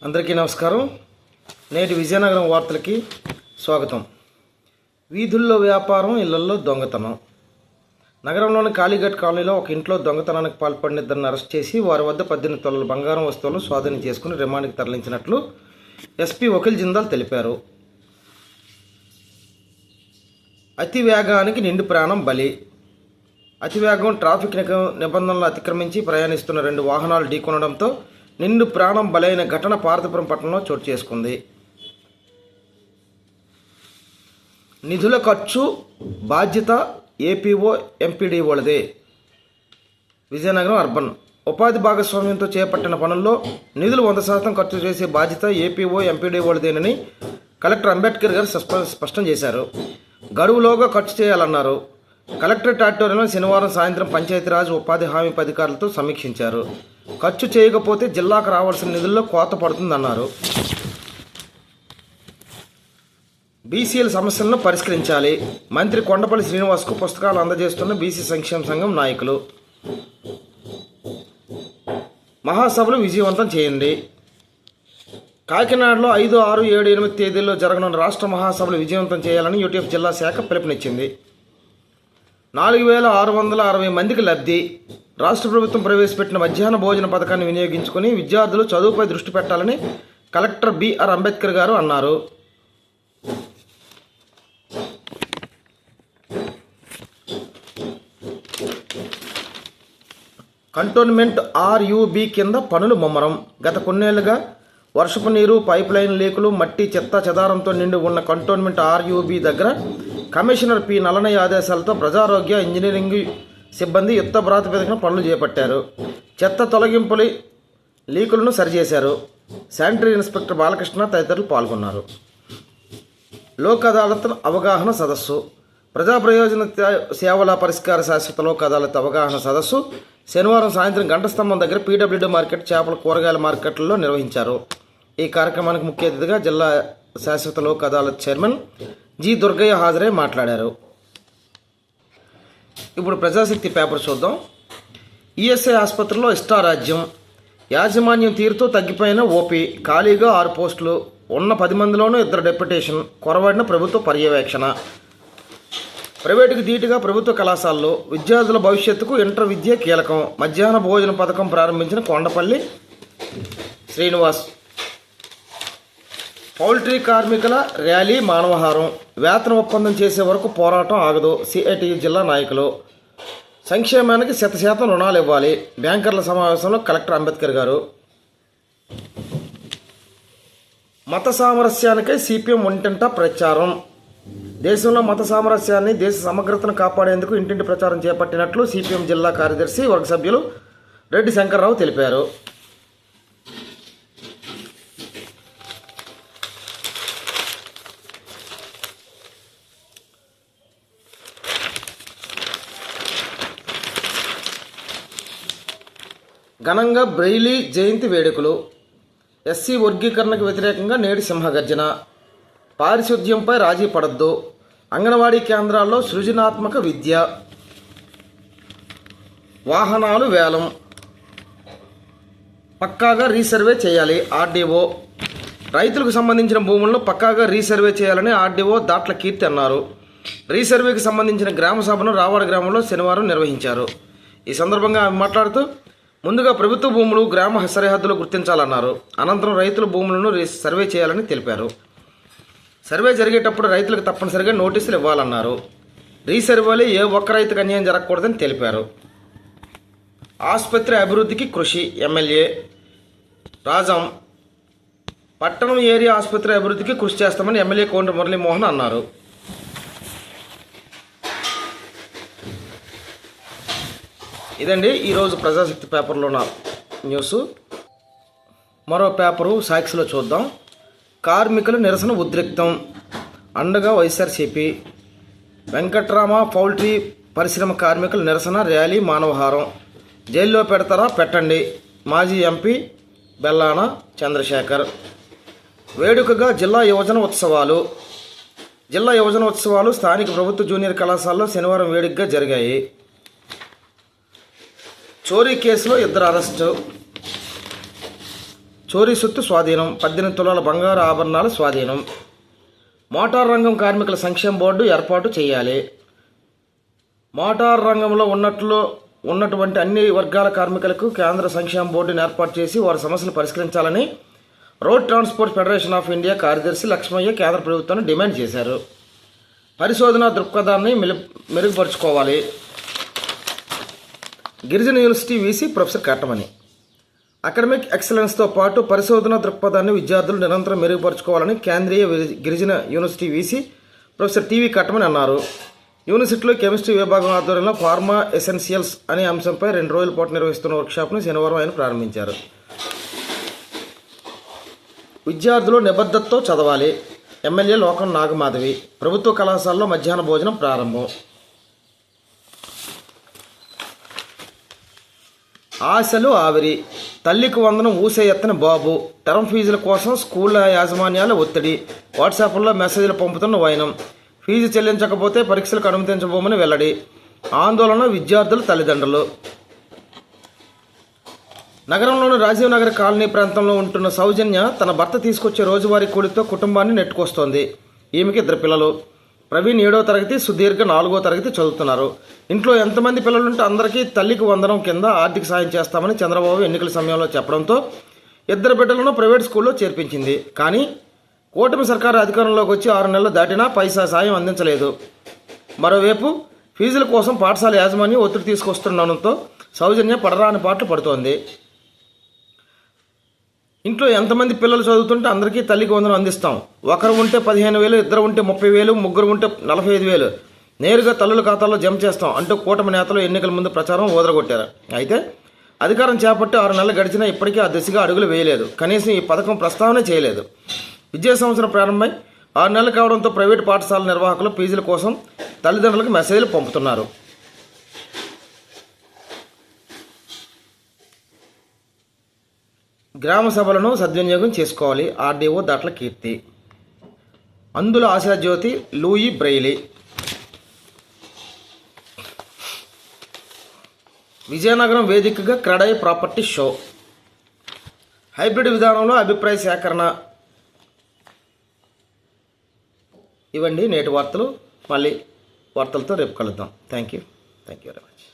అందరికీ నమస్కారం. నేటి విజయనగరం వార్తలకి స్వాగతం. వీధుల్లో వ్యాపారం, ఇళ్లలో దొంగతనం. నగరంలోని కాళీఘాట్ కాలనీలో ఒక ఇంట్లో దొంగతనానికి పాల్పడిన ఇద్దరిని అరెస్ట్ చేసి వారి వద్ద 18 తొలల బంగారం వస్తువులను స్వాధీనం చేసుకుని రిమాండ్కి తరలించినట్లు ఎస్పీ వకీల్ జిందాల్ తెలిపారు. అతి వేగానికి నిండు ప్రాణం బలి. అతివేగం ట్రాఫిక్ నిబంధనలు అతిక్రమించి ప్రయాణిస్తున్న 2 వాహనాలు ఢీకొనడంతో నిండు ప్రాణం బలైన ఘటన పార్వతీపురం పట్టణంలో చోటు చేసుకుంది. నిధుల ఖర్చు బాధ్యత ఏపీఓ ఎంపీడీఓలదే. విజయనగరం అర్బన్ ఉపాధి భాగస్వామ్యంతో చేపట్టిన పనుల్లో నిధులు 100% ఖర్చు చేసే బాధ్యత ఏపీఓ ఎంపీడీఓలదేనని కలెక్టర్ అంబేద్కర్ గారు స్పష్టం చేశారు. గడువులోగా ఖర్చు చేయాలన్నారు. కలెక్టరేట్ ఆడిటోరియంలో శనివారం సాయంత్రం పంచాయతీరాజ్ ఉపాధి హామీ అధికారులతో సమీక్షించారు. ఖర్చు చేయకపోతే జిల్లాకు రావాల్సిన నిధుల్లో కోత పడుతుందన్నారు. బీసీల సమస్యలను పరిష్కరించాలి. మంత్రి కొండపల్లి శ్రీనివాస్కు పుస్తకాలు అందజేస్తున్న బీసీ సంక్షేమ సంఘం నాయకులు. మహాసభలు విజయవంతం చేయండి. కాకినాడలో 5, 6, 7, 8 తేదీల్లో జరగనున్న రాష్ట్ర మహాసభలు విజయవంతం చేయాలని యూటీఎఫ్ జిల్లా శాఖ పిలుపునిచ్చింది. 4660 మందికి లబ్ధి. రాష్ట్ర ప్రభుత్వం ప్రవేశపెట్టిన మధ్యాహ్న భోజన పథకాన్ని వినియోగించుకుని విద్యార్థులు చదువుపై దృష్టి పెట్టాలని కలెక్టర్ బిఆర్ అంబేద్కర్ గారు అన్నారు. కంటోన్మెంట్ ఆర్యూబీ కింద పనులు ముమ్మరం. గత కొన్నేళ్లుగా వర్షపు నీరు, పైప్ లైన్ లీకులు, మట్టి, చెత్త చెదారంతో నిండి ఉన్న కంటోన్మెంట్ ఆర్యూబీ దగ్గర కమిషనర్ పి నల్లనయ్య ఆదేశాలతో ప్రజారోగ్య, ఇంజనీరింగ్ సిబ్బంది యుద్ధ ప్రాతిపదికన పనులు చేపట్టారు. చెత్త తొలగింపులు, లీకులను సరిచేశారు. శానిటరీ ఇన్స్పెక్టర్ బాలకృష్ణ తదితరులు పాల్గొన్నారు. లోక్ అదాలత్ అవగాహన సదస్సు. ప్రజా ప్రయోజన సేవల పరిష్కార శాశ్వత లోక్ అదాలత్ అవగాహన సదస్సు శనివారం సాయంత్రం గంటస్తంభం దగ్గర పీడబ్ల్యూడీ మార్కెట్, చేపల కూరగాయల మార్కెట్లలో నిర్వహించారు. ఈ కార్యక్రమానికి ముఖ్య అతిథిగా జిల్లా శాశ్వత లోక్ అదాలత్ చైర్మన్ జి దుర్గయ్య హాజరై మాట్లాడారు. ఇప్పుడు ప్రజాశక్తి పేపర్ చూద్దాం. ఈఎస్ఐ ఆసుపత్రిలో ఇష్టారాజ్యం. యాజమాన్యం తీరుతో తగ్గిపోయిన ఓపీ. ఖాళీగా 6 పోస్టులు. ఉన్న 10 మందిలోనూ 2 డెప్యుటేషన్. కొరవడిన ప్రభుత్వ పర్యవేక్షణ. ప్రైవేటుకు ధీటుగా ప్రభుత్వ కళాశాలలో విద్యార్థుల భవిష్యత్తుకు ఇంటర్ విద్య కీలకం. మధ్యాహ్న భోజన పథకం ప్రారంభించిన కొండపల్లి శ్రీనివాస్. పౌల్ట్రీ కార్మికుల ర్యాలీ, మానవహారం. వేతన ఒప్పందం చేసే వరకు పోరాటం ఆగదు. సిఐటియు జిల్లా నాయకులు. సంక్షేమానికి 100% రుణాలు ఇవ్వాలి. బ్యాంకర్ల సమావేశంలో కలెక్టర్ అంబేద్కర్ గారు. మత సామరస్యానికై సిపిఎం ఒంటింట ప్రచారం. దేశంలో మత సామరస్యాన్ని, దేశ సమగ్రతను కాపాడేందుకు ఇంటింటి ప్రచారం చేపట్టినట్లు సిపిఎం జిల్లా కార్యదర్శి వర్గ సభ్యులు రెడ్డి శంకర్రావు తెలిపారు. ఘనంగా బ్రెయిలీ జయంతి వేడుకలు. ఎస్సీ వర్గీకరణకు వ్యతిరేకంగా నేడు సింహగర్జన. పారిశుద్ధ్యంపై రాజీ పడద్దు. అంగన్వాడీ కేంద్రాల్లో సృజనాత్మక విద్య. వాహనాలు వేలం పక్కాగా రీసర్వే చేయాలి ఆర్డీఓ. రైతులకు సంబంధించిన భూములను పక్కాగా రీసర్వే చేయాలని ఆర్డీఓ దాట్ల కీర్తి అన్నారు. రీసర్వేకి సంబంధించిన గ్రామ సభను రావాడ గ్రామంలో శనివారం నిర్వహించారు. ఈ సందర్భంగా ఆమె మాట్లాడుతూ ముందుగా ప్రభుత్వ భూములు గ్రామ సరిహద్దులు గుర్తించాలన్నారు. అనంతరం రైతుల భూములను సర్వే చేయాలని తెలిపారు. సర్వే జరిగేటప్పుడు రైతులకు తప్పనిసరిగా నోటీసులు ఇవ్వాలన్నారు. రీసర్వేలో ఏ ఒక్క రైతుకు అన్యాయం జరగకూడదని తెలిపారు. ఆసుపత్రి అభివృద్ధికి కృషి. ఎమ్మెల్యే రాజం. పట్టణం ఏరియా ఆసుపత్రి అభివృద్ధికి కృషి చేస్తామని ఎమ్మెల్యే కోండ్ర మురళీమోహన్ అన్నారు. ఇదండి ఈరోజు ప్రజాశక్తి పేపర్లో ఉన్న న్యూస్. మరో పేపరు సాక్షిలో చూద్దాం. కార్మికుల నిరసన ఉద్రిక్తం. అండగా వైఎస్ఆర్సీపీ. వెంకట్రామ పౌల్ట్రీ పరిశ్రమ కార్మికుల నిరసన ర్యాలీ, మానవహారం. జైల్లో పెడతారా పెట్టండి. మాజీ ఎంపీ బెల్లాన చంద్రశేఖర్. వేడుకగా జిల్లా యువజన ఉత్సవాలు. జిల్లా యువజన ఉత్సవాలు స్థానిక ప్రభుత్వ జూనియర్ కళాశాలలో శనివారం వేడుకగా జరిగాయి. చోరీ కేసులో 2 అరెస్టు. చోరీ సొత్తు స్వాధీనం, 18 తులాల బంగారు ఆభరణాల స్వాధీనం. మోటార్ రంగం కార్మికుల సంక్షేమ బోర్డు ఏర్పాటు చేయాలి. మోటార్ రంగంలో ఉన్నటువంటి అన్ని వర్గాల కార్మికులకు కేంద్ర సంక్షేమ బోర్డును ఏర్పాటు చేసి వారి సమస్యలు పరిష్కరించాలని road transport federation of India కార్యదర్శి లక్ష్మయ్య కేంద్ర ప్రభుత్వాన్ని డిమాండ్ చేశారు. పరిశోధన దృక్పథాన్ని మెరుగుపరుచుకోవాలి. గిరిజన యూనివర్సిటీ వీసీ ప్రొఫెసర్ కట్టమని. అకాడమిక్ ఎక్సలెన్స్తో పాటు పరిశోధన దృక్పథాన్ని విద్యార్థులు నిరంతరం మెరుగుపరుచుకోవాలని కేంద్రీయ గిరిజన యూనివర్సిటీ వీసీ ప్రొఫెసర్ టీవీ కట్టమని అన్నారు. యూనివర్సిటీలో కెమిస్ట్రీ విభాగం ఆధ్వర్యంలో ఫార్మా ఎసెన్షియల్స్ అనే అంశంపై 2 రోజుల పాటు నిర్వహిస్తున్న వర్క్షాప్ను శనివారం ఆయన ప్రారంభించారు. విద్యార్థులు నిబద్ధతతో చదవాలి. ఎమ్మెల్యే లోకం నాగమాధవి. ప్రభుత్వ కళాశాలలో మధ్యాహ్న భోజనం ప్రారంభం. ఆశలు ఆవిరి. తల్లికి వందనం ఊసే ఎత్తని బాబు. టర్మ్ ఫీజుల కోసం స్కూళ్ల యాజమాన్యాల ఒత్తిడి. వాట్సాప్లో మెసేజ్లు పంపుతున్న వైనం. ఫీజు చెల్లించకపోతే పరీక్షలకు అనుమతించబోమని వెల్లడి. ఆందోళన విద్యార్థుల తల్లిదండ్రులు. నగరంలోని రాజీవ్ నగర్ కాలనీ ప్రాంతంలో ఉంటున్న సౌజన్య తన భర్త తీసుకొచ్చే రోజువారీ కూలితో కుటుంబాన్ని నెట్టుకొస్తోంది. ఈమెకి 2 పిల్లలు. ప్రవీణ్ 7వ తరగతి, సుదీర్ఘ 4వ తరగతి చదువుతున్నారు. ఇంట్లో ఎంతమంది పిల్లలుంటే అందరికీ తల్లికి వందనం కింద ఆర్థిక సాయం చేస్తామని చంద్రబాబు ఎన్నికల సమయంలో చెప్పడంతో 2 బిడ్డలను ప్రైవేట్ స్కూల్లో చేర్పించింది. కానీ కూటమి సర్కారు అధికారంలోకి వచ్చి 6 నెలలు దాటినా పైసా సాయం అందించలేదు. మరోవైపు ఫీజుల కోసం పాఠశాల యాజమాన్యం ఒత్తిడి తీసుకొస్తుండడంతో సౌజన్య పడరాని పాటలు పడుతోంది. ఇంట్లో ఎంతమంది పిల్లలు చదువుతుంటే అందరికీ తల్లికి వందనం అందిస్తాం. ఒకరు ఉంటే 15,000, 2 ఉంటే 30,000, 3 ఉంటే 45,000 నేరుగా తల్లుల ఖాతాల్లో జమ చేస్తాం అంటూ కూటమి నేతలు ఎన్నికల ముందు ప్రచారం ఓదరగొట్టారు. అయితే అధికారం చేపట్టి 6 నెలలు గడిచినా ఇప్పటికీ ఆ దిశగా అడుగులు వేయలేదు. కనీసం ఈ పథకం ప్రస్తావన చేయలేదు. విద్యా సంవత్సరం ప్రారంభమై 6 నెలలు కావడంతో ప్రైవేటు పాఠశాల నిర్వాహకులు ఫీజుల కోసం తల్లిదండ్రులకు మెసేజ్లు పంపుతున్నారు. గ్రామ సభలను సద్వినియోగం చేసుకోవాలి. ఆర్డీఓ దాట్ల కీర్తి. అందుల ఆశాజ్యోతి లూయి బ్రెయిలీ. విజయనగరం వేదికగా క్రెడై ప్రాపర్టీ షో. హైబ్రిడ్ విధానంలో అభిప్రాయ సేకరణ. ఇవ్వండి నేటి వార్తలు. మళ్ళీ వార్తలతో రేపు కలుద్దాం. Thank you very much.